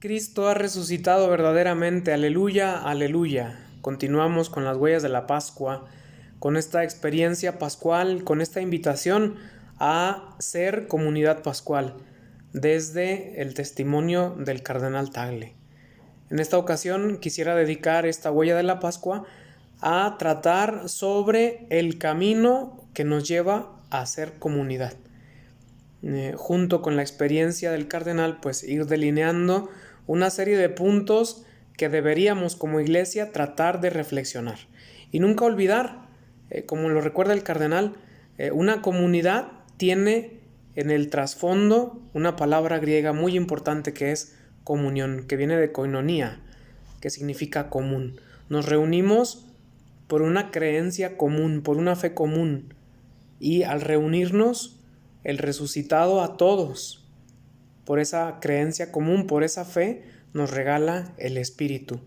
Cristo ha resucitado verdaderamente, aleluya, aleluya. Continuamos con las huellas de la Pascua, con esta experiencia pascual, con esta invitación a ser comunidad pascual, desde el testimonio del cardenal Tagle. En esta ocasión quisiera dedicar esta huella de la Pascua a tratar sobre el camino que nos lleva a ser comunidad. Junto con la experiencia del cardenal, pues ir delineando una serie de puntos que deberíamos como iglesia tratar de reflexionar y nunca olvidar, como lo recuerda el cardenal, una comunidad tiene en el trasfondo una palabra griega muy importante que es comunión, que viene de koinonia, que significa común. Nos reunimos por una creencia común, por una fe común, y al reunirnos el resucitado a todos, por esa creencia común, por esa fe, nos regala el Espíritu.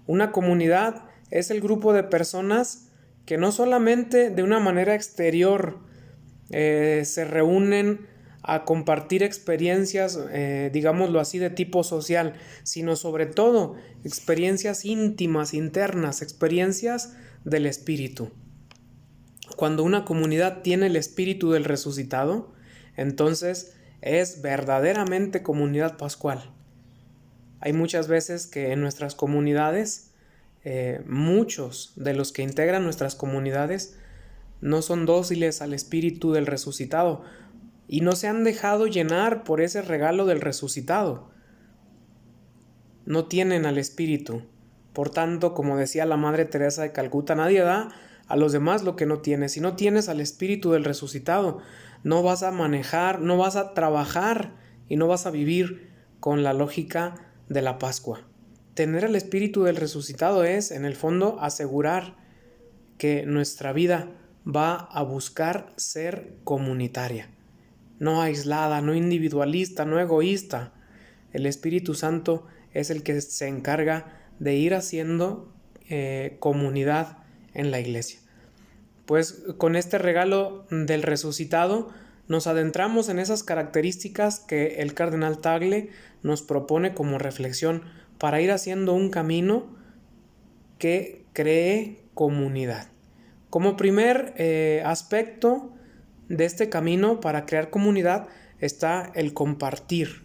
Una comunidad es el grupo de personas que no solamente de una manera exterior se reúnen a compartir experiencias, digámoslo así, de tipo social, sino sobre todo experiencias íntimas, internas, experiencias del Espíritu. Cuando una comunidad tiene el espíritu del resucitado, entonces es verdaderamente comunidad pascual. Hay muchas veces que en nuestras comunidades, muchos de los que integran nuestras comunidades no son dóciles al espíritu del resucitado y no se han dejado llenar por ese regalo del resucitado. No tienen al espíritu. Por tanto, como decía la Madre Teresa de Calcuta, nadie da a los demás lo que no tienes. Si no tienes al espíritu del resucitado, no vas a manejar, no vas a trabajar y no vas a vivir con la lógica de la Pascua. Tener el espíritu del resucitado es, en el fondo, asegurar que nuestra vida va a buscar ser comunitaria, no aislada, no individualista, no egoísta. El Espíritu Santo es el que se encarga de ir haciendo comunidad en la iglesia. Pues con este regalo del resucitado nos adentramos en esas características que el cardenal Tagle nos propone como reflexión para ir haciendo un camino que cree comunidad. Como primer aspecto de este camino para crear comunidad está el compartir.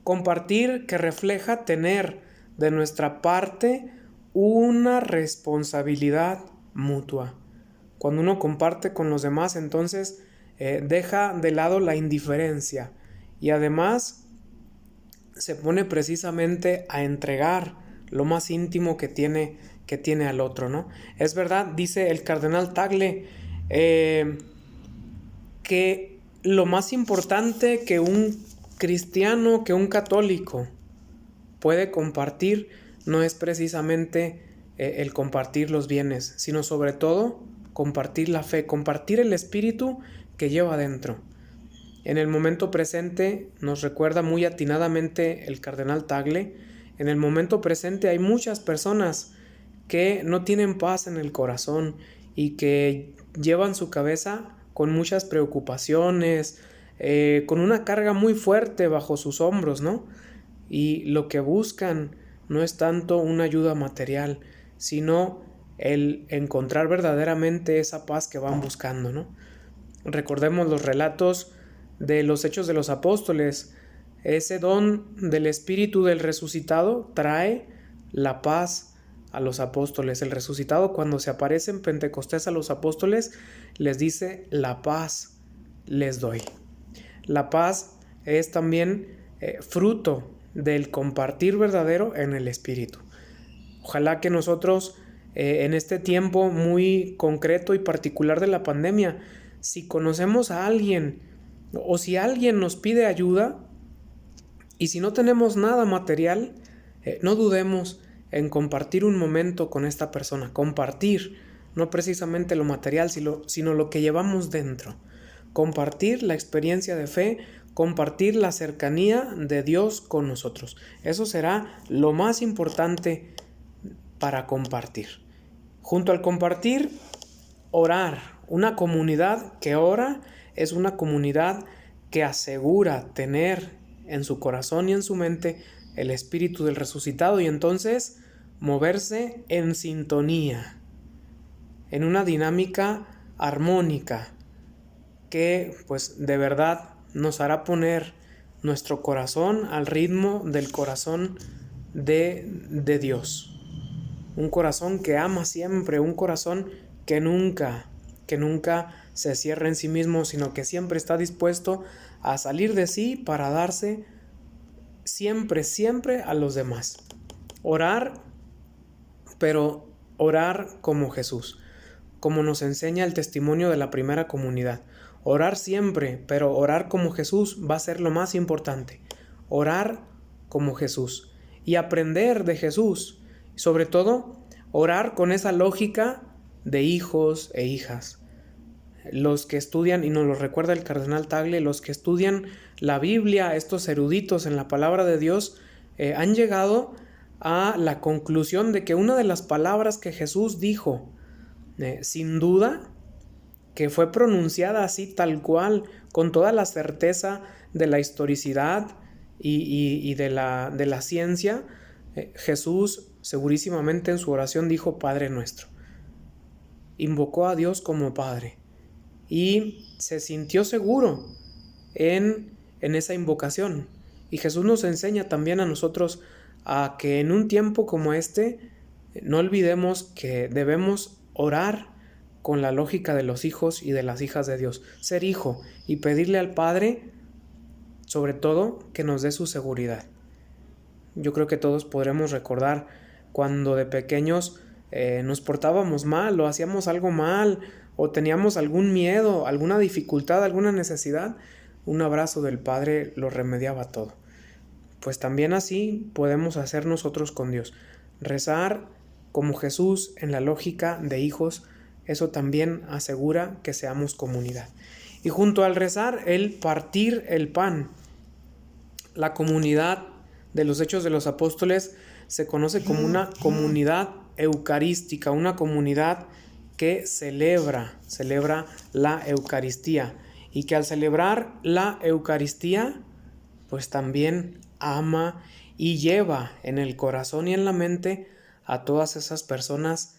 Compartir que refleja tener de nuestra parte una responsabilidad mutua. Cuando uno comparte con los demás, entonces deja de lado la indiferencia y además se pone precisamente a entregar lo más íntimo que tiene al otro, ¿no? Es verdad, dice el cardenal Tagle, que lo más importante que un cristiano, que un católico puede compartir no es precisamente el compartir los bienes, sino sobre todo compartir la fe, compartir el espíritu que lleva dentro. En el momento presente, nos recuerda muy atinadamente el cardenal Tagle, en el momento presente hay muchas personas que no tienen paz en el corazón y que llevan su cabeza con muchas preocupaciones, con una carga muy fuerte bajo sus hombros, ¿no? Y lo que buscan no es tanto una ayuda material, sino el encontrar verdaderamente esa paz que van buscando, ¿no? Recordemos los relatos de los Hechos de los Apóstoles. Ese don del Espíritu del resucitado trae la paz a los apóstoles. El resucitado, cuando se aparece en Pentecostés a los apóstoles, les dice: la paz les doy. La paz es también fruto del compartir verdadero en el Espíritu. Ojalá que nosotros en este tiempo muy concreto y particular de la pandemia, si conocemos a alguien o si alguien nos pide ayuda y si no tenemos nada material, no dudemos en compartir un momento con esta persona. Compartir no precisamente lo material, sino lo que llevamos dentro. Compartir la experiencia de fe, compartir la cercanía de Dios con nosotros. Eso será lo más importante para compartir. Junto al compartir, orar. Una comunidad que ora es una comunidad que asegura tener en su corazón y en su mente el espíritu del resucitado y entonces moverse en sintonía, en una dinámica armónica que pues de verdad nos hará poner nuestro corazón al ritmo del corazón de Dios. Un corazón que ama siempre, un corazón que nunca se cierra en sí mismo, sino que siempre está dispuesto a salir de sí para darse siempre a los demás. Orar, pero orar como Jesús, como nos enseña el testimonio de la primera comunidad. Orar siempre, pero orar como Jesús va a ser lo más importante. Orar como Jesús y aprender de Jesús. Sobre todo, orar con esa lógica de hijos e hijas. Los que estudian, y nos lo recuerda el cardenal Tagle, los que estudian la Biblia, estos eruditos en la palabra de Dios, han llegado a la conclusión de que una de las palabras que Jesús dijo, sin duda, que fue pronunciada así tal cual, con toda la certeza de la historicidad y de la ciencia, Jesús segurísimamente en su oración dijo Padre nuestro. Invocó a Dios como Padre y se sintió seguro en esa invocación. Y Jesús nos enseña también a nosotros a que en un tiempo como este no olvidemos que debemos orar con la lógica de los hijos y de las hijas de Dios. Ser hijo y pedirle al Padre, sobre todo, que nos dé su seguridad. Yo creo que todos podremos recordar cuando de pequeños nos portábamos mal o hacíamos algo mal o teníamos algún miedo, alguna dificultad, alguna necesidad. Un abrazo del Padre lo remediaba todo. Pues también así podemos hacer nosotros con Dios. Rezar como Jesús en la lógica de hijos, eso también asegura que seamos comunidad. Y junto al rezar, el partir el pan. La comunidad de los Hechos de los Apóstoles se conoce como una comunidad eucarística, una comunidad que celebra la Eucaristía y que al celebrar la Eucaristía, pues también ama y lleva en el corazón y en la mente a todas esas personas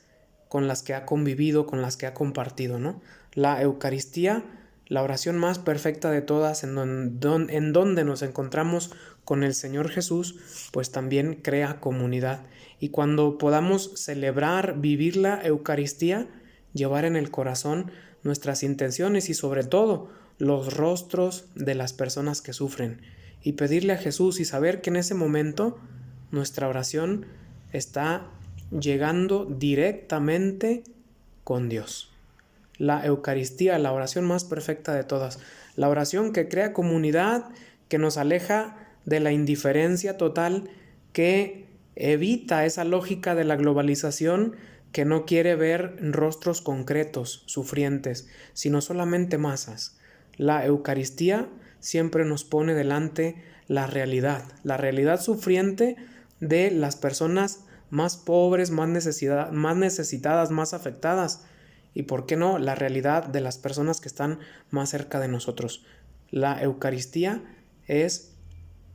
con las que ha convivido, con las que ha compartido, ¿no? La Eucaristía, la oración más perfecta de todas, en donde nos encontramos con el Señor Jesús, pues también crea comunidad. Y cuando podamos celebrar, vivir la Eucaristía, llevar en el corazón nuestras intenciones y sobre todo los rostros de las personas que sufren. Y pedirle a Jesús y saber que en ese momento nuestra oración está llegando directamente con Dios. La Eucaristía, la oración más perfecta de todas. La oración que crea comunidad, que nos aleja de la indiferencia total, que evita esa lógica de la globalización, que no quiere ver rostros concretos, sufrientes, sino solamente masas. La Eucaristía siempre nos pone delante la realidad sufriente de las personas más pobres, más necesitadas, más afectadas. Y por qué no, la realidad de las personas que están más cerca de nosotros. La Eucaristía es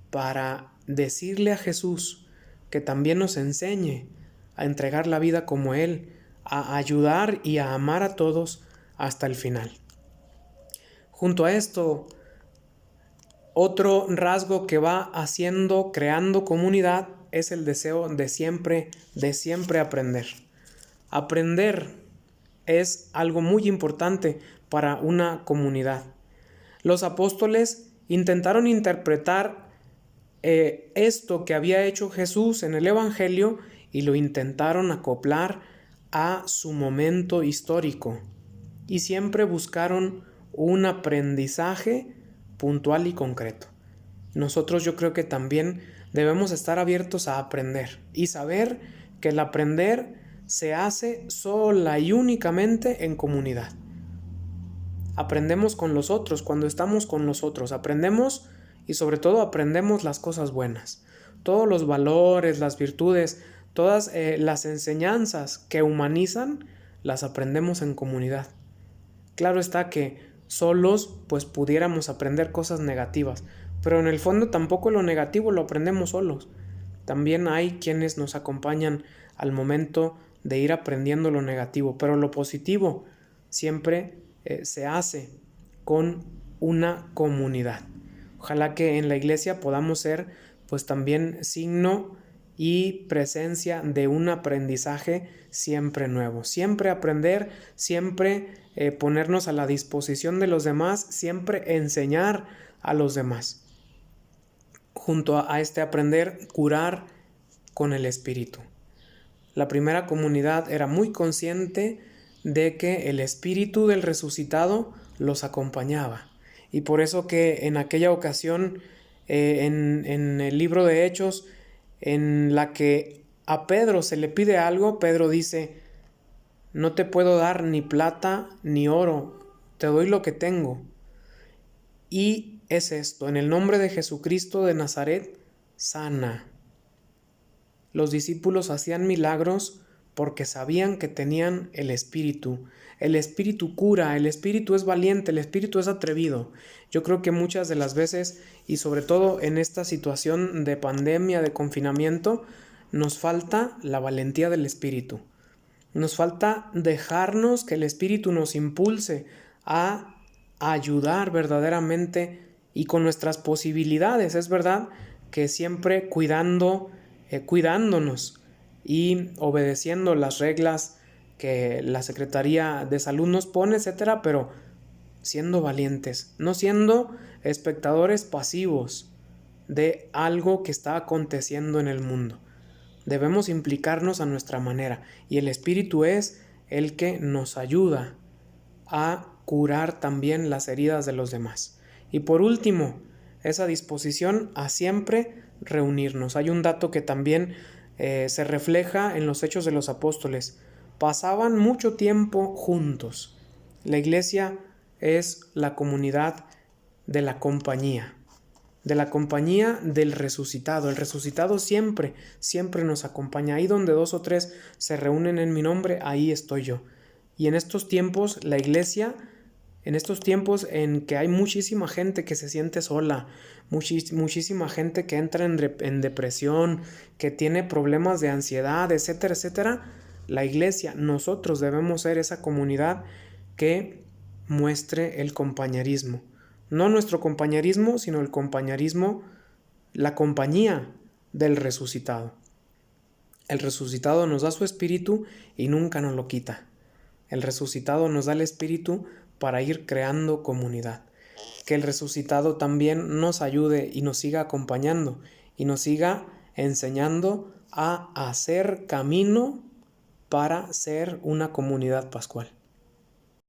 para decirle a Jesús que también nos enseñe a entregar la vida como Él, a ayudar y a amar a todos hasta el final. Junto a esto, otro rasgo que va creando comunidad, es el deseo de siempre aprender. Aprender es algo muy importante para una comunidad. Los apóstoles intentaron interpretar esto que había hecho Jesús en el Evangelio y lo intentaron acoplar a su momento histórico y siempre buscaron un aprendizaje puntual y concreto. Nosotros yo creo que también debemos estar abiertos a aprender y saber que el aprender se hace sola y únicamente en comunidad. Aprendemos con los otros, cuando estamos con los otros, aprendemos y sobre todo aprendemos las cosas buenas, todos los valores, las virtudes, todas las enseñanzas que humanizan, las aprendemos en comunidad. Claro está que solos pues pudiéramos aprender cosas negativas, pero en el fondo tampoco lo negativo lo aprendemos solos. también hay quienes nos acompañan al momento de ir aprendiendo lo negativo, pero lo positivo siempre se hace con una comunidad. Ojalá que en la iglesia podamos ser pues también signo y presencia de un aprendizaje siempre nuevo, siempre aprender, siempre ponernos a la disposición de los demás, siempre enseñar a los demás. Junto a este aprender, curar con el Espíritu. La primera comunidad era muy consciente de que el Espíritu del resucitado los acompañaba. Y por eso que en aquella ocasión, en el libro de Hechos, en la que a Pedro se le pide algo, Pedro dice: no te puedo dar ni plata ni oro, te doy lo que tengo. Y es esto: en el nombre de Jesucristo de Nazaret, sana. Los discípulos hacían milagros porque sabían que tenían el Espíritu. El Espíritu cura, el Espíritu es valiente, el Espíritu es atrevido. Yo creo que muchas de las veces, y sobre todo en esta situación de pandemia, de confinamiento, nos falta la valentía del Espíritu. Nos falta dejarnos que el Espíritu nos impulse a ayudar verdaderamente y con nuestras posibilidades. Es verdad que siempre cuidándonos y obedeciendo las reglas que la Secretaría de Salud nos pone, etcétera, pero siendo valientes, no siendo espectadores pasivos de algo que está aconteciendo en el mundo. Debemos implicarnos a nuestra manera, y el Espíritu es el que nos ayuda a curar también las heridas de los demás. Y por último, esa disposición a siempre reunirnos. Hay un dato que también se refleja en los Hechos de los Apóstoles. Pasaban mucho tiempo juntos. La iglesia es la comunidad de la compañía del resucitado. El resucitado siempre nos acompaña. Ahí donde 2 o 3 se reúnen en mi nombre, ahí estoy yo. Y en estos tiempos, la iglesia, en estos tiempos en que hay muchísima gente que se siente sola, muchísima gente que entra en depresión, que tiene problemas de ansiedad, etcétera, etcétera, la iglesia, nosotros debemos ser esa comunidad que muestre el compañerismo. No nuestro compañerismo, sino el compañerismo, la compañía del resucitado. El resucitado nos da su espíritu y nunca nos lo quita. El resucitado nos da el espíritu para ir creando comunidad. Que el resucitado también nos ayude y nos siga acompañando y nos siga enseñando a hacer camino para ser una comunidad pascual.